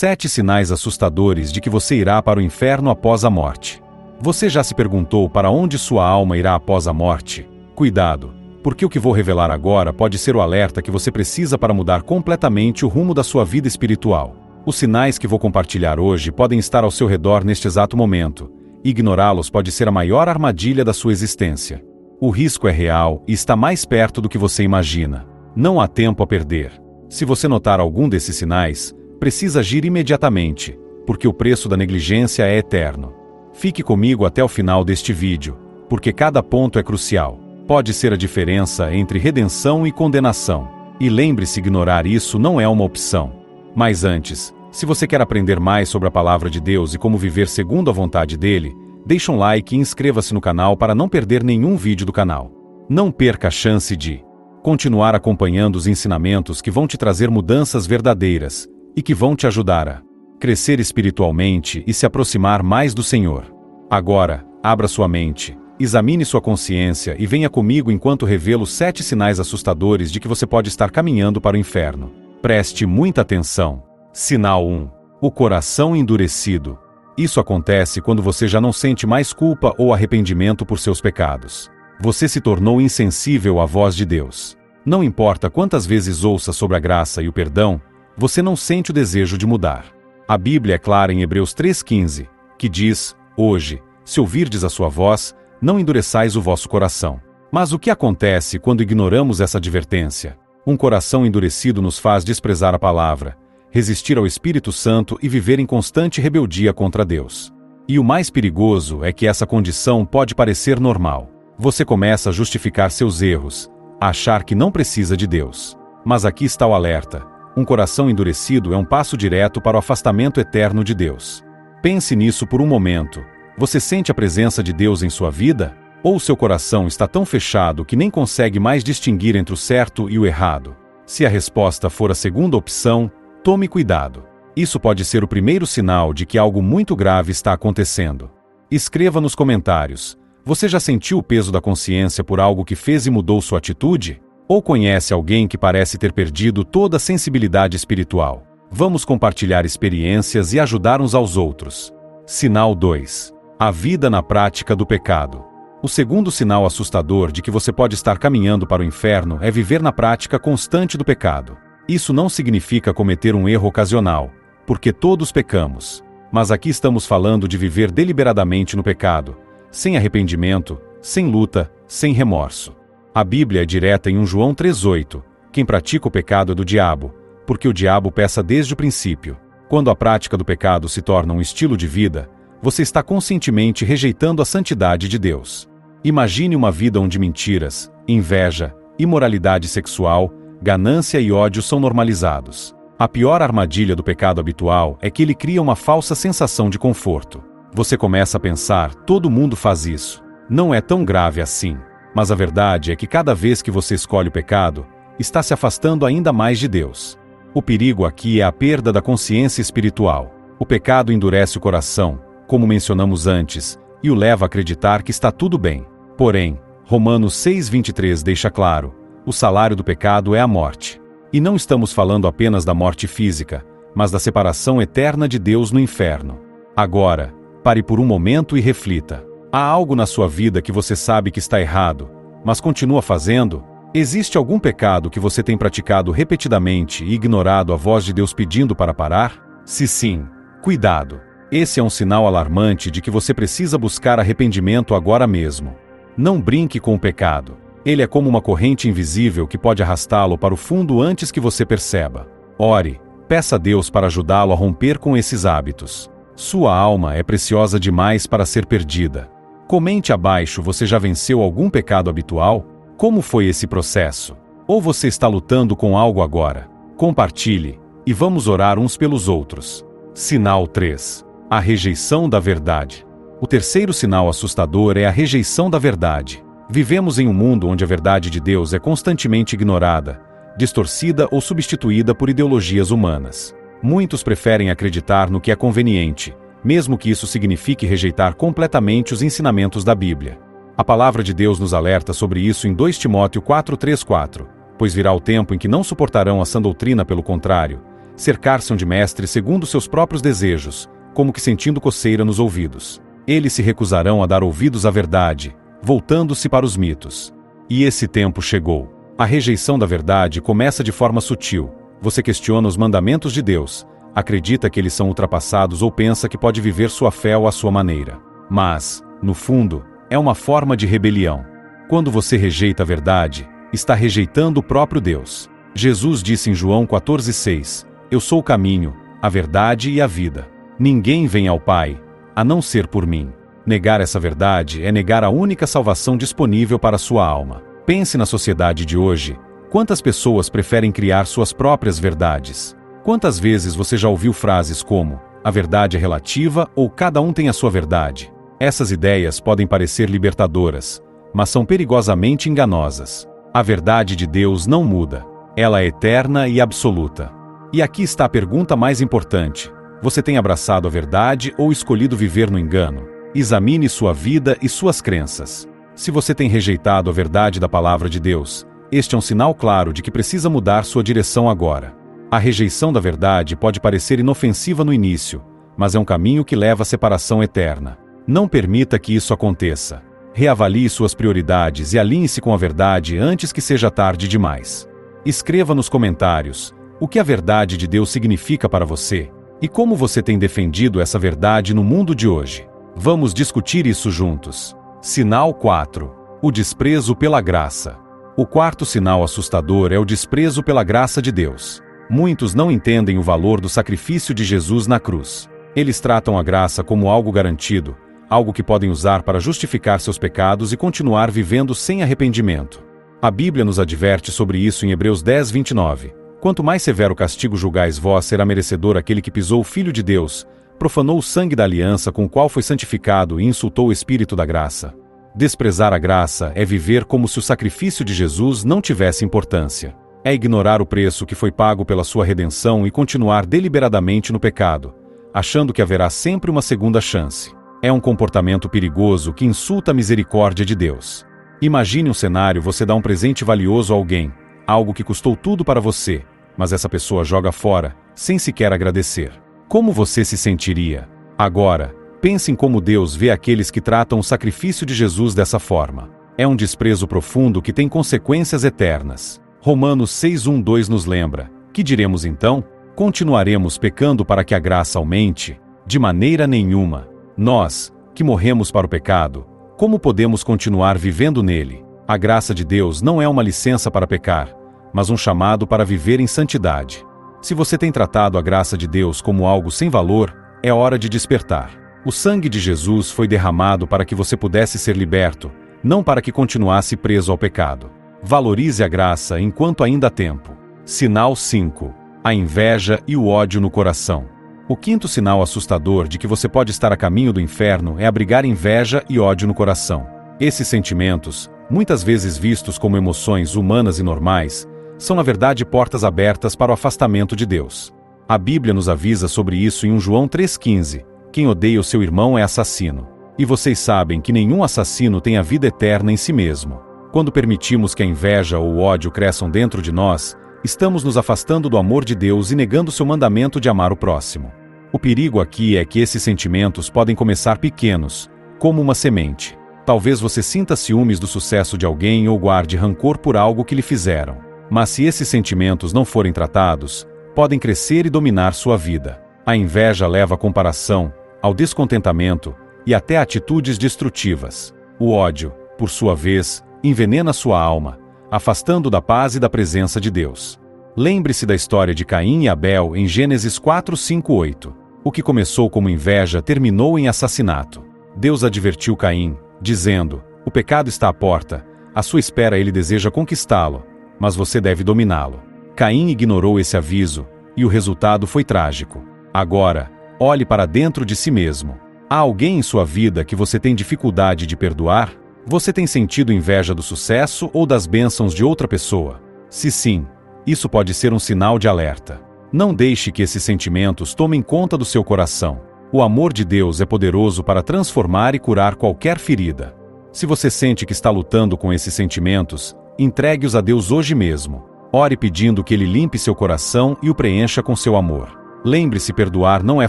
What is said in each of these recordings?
7 sinais assustadores de que você irá para o inferno após a morte. Você já se perguntou para onde sua alma irá após a morte? Cuidado, porque o que vou revelar agora pode ser o alerta que você precisa para mudar completamente o rumo da sua vida espiritual. Os sinais que vou compartilhar hoje podem estar ao seu redor neste exato momento. Ignorá-los pode ser a maior armadilha da sua existência. O risco é real e está mais perto do que você imagina. Não há tempo a perder. Se você notar algum desses sinais, precisa agir imediatamente, porque o preço da negligência é eterno. Fique comigo até o final deste vídeo, porque cada ponto é crucial. Pode ser a diferença entre redenção e condenação. E lembre-se, ignorar isso não é uma opção. Mas antes, se você quer aprender mais sobre a palavra de Deus e como viver segundo a vontade dele, deixe um like e inscreva-se no canal para não perder nenhum vídeo do canal. Não perca a chance de continuar acompanhando os ensinamentos que vão te trazer mudanças verdadeiras e que vão te ajudar a crescer espiritualmente e se aproximar mais do Senhor. Agora, abra sua mente, examine sua consciência e venha comigo enquanto revelo 7 sinais assustadores de que você pode estar caminhando para o inferno. Preste muita atenção. Sinal 1. O coração endurecido. Isso acontece quando você já não sente mais culpa ou arrependimento por seus pecados. Você se tornou insensível à voz de Deus. Não importa quantas vezes ouça sobre a graça e o perdão, você não sente o desejo de mudar. A Bíblia é clara em Hebreus 3,15, que diz: hoje, se ouvirdes a sua voz, não endureçais o vosso coração. Mas o que acontece quando ignoramos essa advertência? Um coração endurecido nos faz desprezar a palavra, resistir ao Espírito Santo e viver em constante rebeldia contra Deus. E o mais perigoso é que essa condição pode parecer normal. Você começa a justificar seus erros, a achar que não precisa de Deus. Mas aqui está o alerta. Um coração endurecido é um passo direto para o afastamento eterno de Deus. Pense nisso por um momento. Você sente a presença de Deus em sua vida? Ou seu coração está tão fechado que nem consegue mais distinguir entre o certo e o errado? Se a resposta for a segunda opção, tome cuidado. Isso pode ser o primeiro sinal de que algo muito grave está acontecendo. Escreva nos comentários. Você já sentiu o peso da consciência por algo que fez e mudou sua atitude? Ou conhece alguém que parece ter perdido toda a sensibilidade espiritual? Vamos compartilhar experiências e ajudar uns aos outros. Sinal 2. A vida na prática do pecado. O segundo sinal assustador de que você pode estar caminhando para o inferno é viver na prática constante do pecado. Isso não significa cometer um erro ocasional, porque todos pecamos. Mas aqui estamos falando de viver deliberadamente no pecado, sem arrependimento, sem luta, sem remorso. A Bíblia é direta em 1 João 3,8. Quem pratica o pecado é do diabo, porque o diabo peca desde o princípio. Quando a prática do pecado se torna um estilo de vida, você está conscientemente rejeitando a santidade de Deus. Imagine uma vida onde mentiras, inveja, imoralidade sexual, ganância e ódio são normalizados. A pior armadilha do pecado habitual é que ele cria uma falsa sensação de conforto. Você começa a pensar: todo mundo faz isso. Não é tão grave assim. Mas a verdade é que cada vez que você escolhe o pecado, está se afastando ainda mais de Deus. O perigo aqui é a perda da consciência espiritual. O pecado endurece o coração, como mencionamos antes, e o leva a acreditar que está tudo bem. Porém, Romanos 6,23 deixa claro: o salário do pecado é a morte. E não estamos falando apenas da morte física, mas da separação eterna de Deus no inferno. Agora, pare por um momento e reflita. Há algo na sua vida que você sabe que está errado, mas continua fazendo? Existe algum pecado que você tem praticado repetidamente e ignorado a voz de Deus pedindo para parar? Se sim, cuidado. Esse é um sinal alarmante de que você precisa buscar arrependimento agora mesmo. Não brinque com o pecado. Ele é como uma corrente invisível que pode arrastá-lo para o fundo antes que você perceba. Ore, peça a Deus para ajudá-lo a romper com esses hábitos. Sua alma é preciosa demais para ser perdida. Comente abaixo: você já venceu algum pecado habitual? Como foi esse processo? Ou você está lutando com algo agora? Compartilhe, e vamos orar uns pelos outros. Sinal 3. A rejeição da verdade. O terceiro sinal assustador é a rejeição da verdade. Vivemos em um mundo onde a verdade de Deus é constantemente ignorada, distorcida ou substituída por ideologias humanas. Muitos preferem acreditar no que é conveniente, mesmo que isso signifique rejeitar completamente os ensinamentos da Bíblia. A palavra de Deus nos alerta sobre isso em 2 Timóteo 4:3-4, pois virá o tempo em que não suportarão a sã doutrina, pelo contrário, Cercar-se de mestres segundo seus próprios desejos, como que sentindo coceira nos ouvidos. Eles se recusarão a dar ouvidos à verdade, voltando-se para os mitos. E esse tempo chegou. A rejeição da verdade começa de forma sutil. Você questiona os mandamentos de Deus, acredita que eles são ultrapassados ou pensa que pode viver sua fé à sua maneira. Mas, no fundo, é uma forma de rebelião. Quando você rejeita a verdade, está rejeitando o próprio Deus. Jesus disse em João 14,6: Eu sou o caminho, a verdade e a vida. Ninguém vem ao Pai, a não ser por mim. Negar essa verdade é negar a única salvação disponível para sua alma. Pense na sociedade de hoje. Quantas pessoas preferem criar suas próprias verdades? Quantas vezes você já ouviu frases como: a verdade é relativa ou cada um tem a sua verdade? Essas ideias podem parecer libertadoras, mas são perigosamente enganosas. A verdade de Deus não muda. Ela é eterna e absoluta. E aqui está a pergunta mais importante: você tem abraçado a verdade ou escolhido viver no engano? Examine sua vida e suas crenças. Se você tem rejeitado a verdade da palavra de Deus, este é um sinal claro de que precisa mudar sua direção agora. A rejeição da verdade pode parecer inofensiva no início, mas é um caminho que leva à separação eterna. Não permita que isso aconteça. Reavalie suas prioridades e alinhe-se com a verdade antes que seja tarde demais. Escreva nos comentários o que a verdade de Deus significa para você e como você tem defendido essa verdade no mundo de hoje. Vamos discutir isso juntos. Sinal 4. O desprezo pela graça. O quarto sinal assustador é o desprezo pela graça de Deus. Muitos não entendem o valor do sacrifício de Jesus na cruz. Eles tratam a graça como algo garantido, algo que podem usar para justificar seus pecados e continuar vivendo sem arrependimento. A Bíblia nos adverte sobre isso em Hebreus 10:29. Quanto mais severo castigo julgais vós, será merecedor aquele que pisou o Filho de Deus, profanou o sangue da aliança com o qual foi santificado e insultou o Espírito da graça. Desprezar a graça é viver como se o sacrifício de Jesus não tivesse importância. É ignorar o preço que foi pago pela sua redenção e continuar deliberadamente no pecado, achando que haverá sempre uma segunda chance. É um comportamento perigoso que insulta a misericórdia de Deus. Imagine um cenário: você dá um presente valioso a alguém, algo que custou tudo para você, mas essa pessoa joga fora, sem sequer agradecer. Como você se sentiria? Agora, pense em como Deus vê aqueles que tratam o sacrifício de Jesus dessa forma. É um desprezo profundo que tem consequências eternas. Romanos 6:1-2 nos lembra: que diremos então? Continuaremos pecando para que a graça aumente? De maneira nenhuma. Nós, que morremos para o pecado, como podemos continuar vivendo nele? A graça de Deus não é uma licença para pecar, mas um chamado para viver em santidade. Se você tem tratado a graça de Deus como algo sem valor, é hora de despertar. O sangue de Jesus foi derramado para que você pudesse ser liberto, não para que continuasse preso ao pecado. Valorize a graça enquanto ainda há tempo. Sinal 5. A inveja e o ódio no coração. O quinto sinal assustador de que você pode estar a caminho do inferno é abrigar inveja e ódio no coração. Esses sentimentos, muitas vezes vistos como emoções humanas e normais, são na verdade portas abertas para o afastamento de Deus. A Bíblia nos avisa sobre isso em 1 João 3,15. Quem odeia o seu irmão é assassino. E vocês sabem que nenhum assassino tem a vida eterna em si mesmo. Quando permitimos que a inveja ou o ódio cresçam dentro de nós, estamos nos afastando do amor de Deus e negando seu mandamento de amar o próximo. O perigo aqui é que esses sentimentos podem começar pequenos, como uma semente. Talvez você sinta ciúmes do sucesso de alguém ou guarde rancor por algo que lhe fizeram. Mas se esses sentimentos não forem tratados, podem crescer e dominar sua vida. A inveja leva à comparação, ao descontentamento e até a atitudes destrutivas. O ódio, por sua vez, envenena sua alma, afastando da paz e da presença de Deus. Lembre-se da história de Caim e Abel em Gênesis 4:5-8. O que começou como inveja terminou em assassinato. Deus advertiu Caim, dizendo: o pecado está à porta, à sua espera ele deseja conquistá-lo, mas você deve dominá-lo. Caim ignorou esse aviso, e o resultado foi trágico. Agora, olhe para dentro de si mesmo. Há alguém em sua vida que você tem dificuldade de perdoar? Você tem sentido inveja do sucesso ou das bênçãos de outra pessoa? Se sim, isso pode ser um sinal de alerta. Não deixe que esses sentimentos tomem conta do seu coração. O amor de Deus é poderoso para transformar e curar qualquer ferida. Se você sente que está lutando com esses sentimentos, entregue-os a Deus hoje mesmo. Ore pedindo que Ele limpe seu coração e o preencha com seu amor. Lembre-se, perdoar não é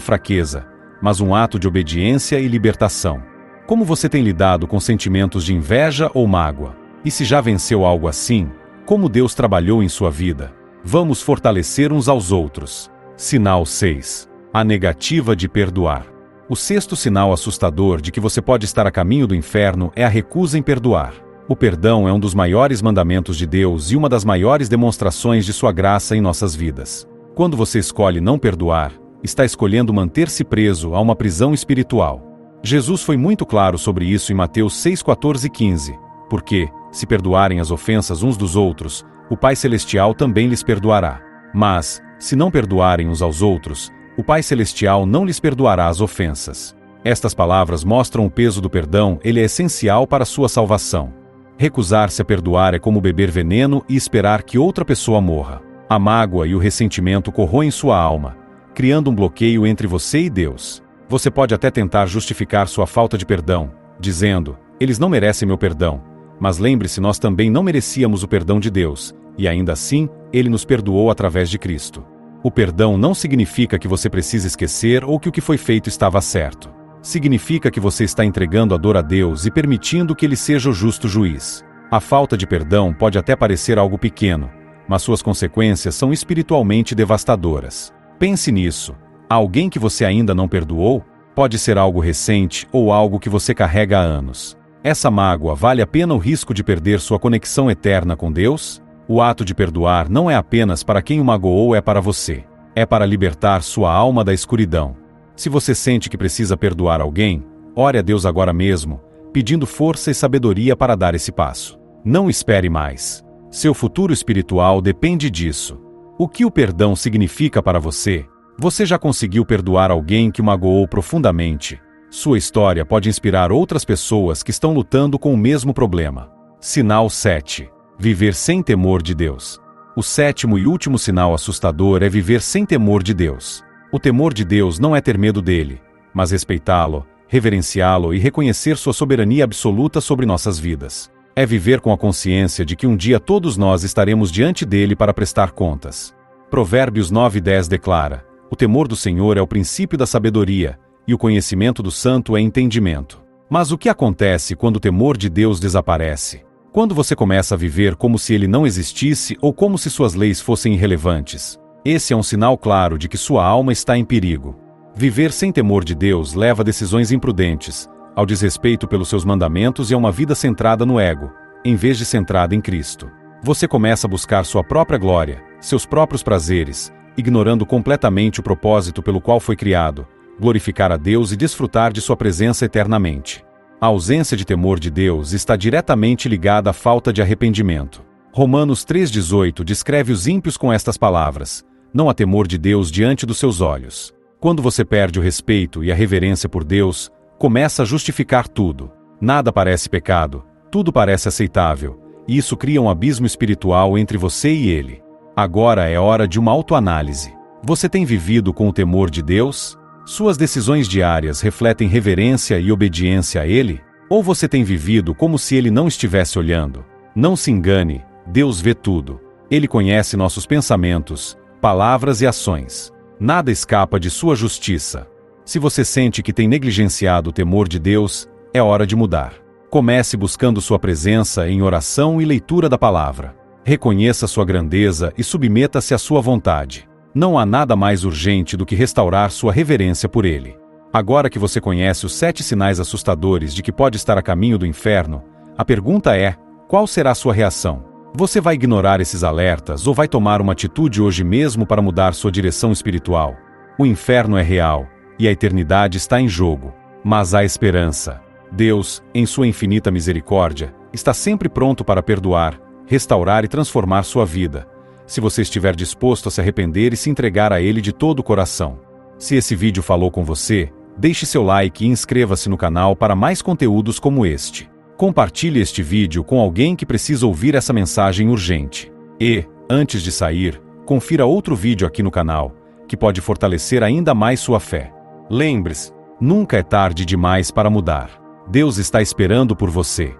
fraqueza, mas um ato de obediência e libertação. Como você tem lidado com sentimentos de inveja ou mágoa? E se já venceu algo assim, como Deus trabalhou em sua vida? Vamos fortalecer uns aos outros. Sinal 6. A negativa de perdoar. O sexto sinal assustador de que você pode estar a caminho do inferno é a recusa em perdoar. O perdão é um dos maiores mandamentos de Deus e uma das maiores demonstrações de sua graça em nossas vidas. Quando você escolhe não perdoar, está escolhendo manter-se preso a uma prisão espiritual. Jesus foi muito claro sobre isso em Mateus 6:14 e 15. Porque, se perdoarem as ofensas uns dos outros, o Pai Celestial também lhes perdoará. Mas, se não perdoarem uns aos outros, o Pai Celestial não lhes perdoará as ofensas. Estas palavras mostram o peso do perdão, ele é essencial para a sua salvação. Recusar-se a perdoar é como beber veneno e esperar que outra pessoa morra. A mágoa e o ressentimento corroem sua alma, criando um bloqueio entre você e Deus. Você pode até tentar justificar sua falta de perdão, dizendo: eles não merecem meu perdão. Mas lembre-se, nós também não merecíamos o perdão de Deus, e ainda assim, Ele nos perdoou através de Cristo. O perdão não significa que você precisa esquecer ou que o que foi feito estava certo. Significa que você está entregando a dor a Deus e permitindo que Ele seja o justo juiz. A falta de perdão pode até parecer algo pequeno, mas suas consequências são espiritualmente devastadoras. Pense nisso. Há alguém que você ainda não perdoou? Pode ser algo recente ou algo que você carrega há anos. Essa mágoa vale a pena o risco de perder sua conexão eterna com Deus? O ato de perdoar não é apenas para quem o magoou, é para você. É para libertar sua alma da escuridão. Se você sente que precisa perdoar alguém, ore a Deus agora mesmo, pedindo força e sabedoria para dar esse passo. Não espere mais. Seu futuro espiritual depende disso. O que o perdão significa para você? Você já conseguiu perdoar alguém que o magoou profundamente? Sua história pode inspirar outras pessoas que estão lutando com o mesmo problema. Sinal 7. Viver sem temor de Deus. O sétimo e último sinal assustador é viver sem temor de Deus. O temor de Deus não é ter medo dele, mas respeitá-lo, reverenciá-lo e reconhecer sua soberania absoluta sobre nossas vidas. É viver com a consciência de que um dia todos nós estaremos diante dele para prestar contas. Provérbios 9:10 declara: o temor do Senhor é o princípio da sabedoria, e o conhecimento do santo é entendimento. Mas o que acontece quando o temor de Deus desaparece? Quando você começa a viver como se ele não existisse ou como se suas leis fossem irrelevantes? Esse é um sinal claro de que sua alma está em perigo. Viver sem temor de Deus leva a decisões imprudentes, ao desrespeito pelos seus mandamentos e a uma vida centrada no ego, em vez de centrada em Cristo. Você começa a buscar sua própria glória, seus próprios prazeres, ignorando completamente o propósito pelo qual foi criado, glorificar a Deus e desfrutar de sua presença eternamente. A ausência de temor de Deus está diretamente ligada à falta de arrependimento. Romanos 3:18 descreve os ímpios com estas palavras: não há temor de Deus diante dos seus olhos. Quando você perde o respeito e a reverência por Deus, começa a justificar tudo. Nada parece pecado, tudo parece aceitável, e isso cria um abismo espiritual entre você e Ele. Agora é hora de uma autoanálise. Você tem vivido com o temor de Deus? Suas decisões diárias refletem reverência e obediência a Ele? Ou você tem vivido como se Ele não estivesse olhando? Não se engane, Deus vê tudo. Ele conhece nossos pensamentos, palavras e ações. Nada escapa de sua justiça. Se você sente que tem negligenciado o temor de Deus, é hora de mudar. Comece buscando sua presença em oração e leitura da palavra. Reconheça sua grandeza e submeta-se à sua vontade. Não há nada mais urgente do que restaurar sua reverência por Ele. Agora que você conhece os 7 sinais assustadores de que pode estar a caminho do inferno, a pergunta é: qual será a sua reação? Você vai ignorar esses alertas ou vai tomar uma atitude hoje mesmo para mudar sua direção espiritual? O inferno é real e a eternidade está em jogo, mas há esperança. Deus, em sua infinita misericórdia, está sempre pronto para perdoar, restaurar e transformar sua vida, se você estiver disposto a se arrepender e se entregar a Ele de todo o coração. Se esse vídeo falou com você, deixe seu like e inscreva-se no canal para mais conteúdos como este. Compartilhe este vídeo com alguém que precisa ouvir essa mensagem urgente. E, antes de sair, confira outro vídeo aqui no canal, que pode fortalecer ainda mais sua fé. Lembre-se, nunca é tarde demais para mudar. Deus está esperando por você.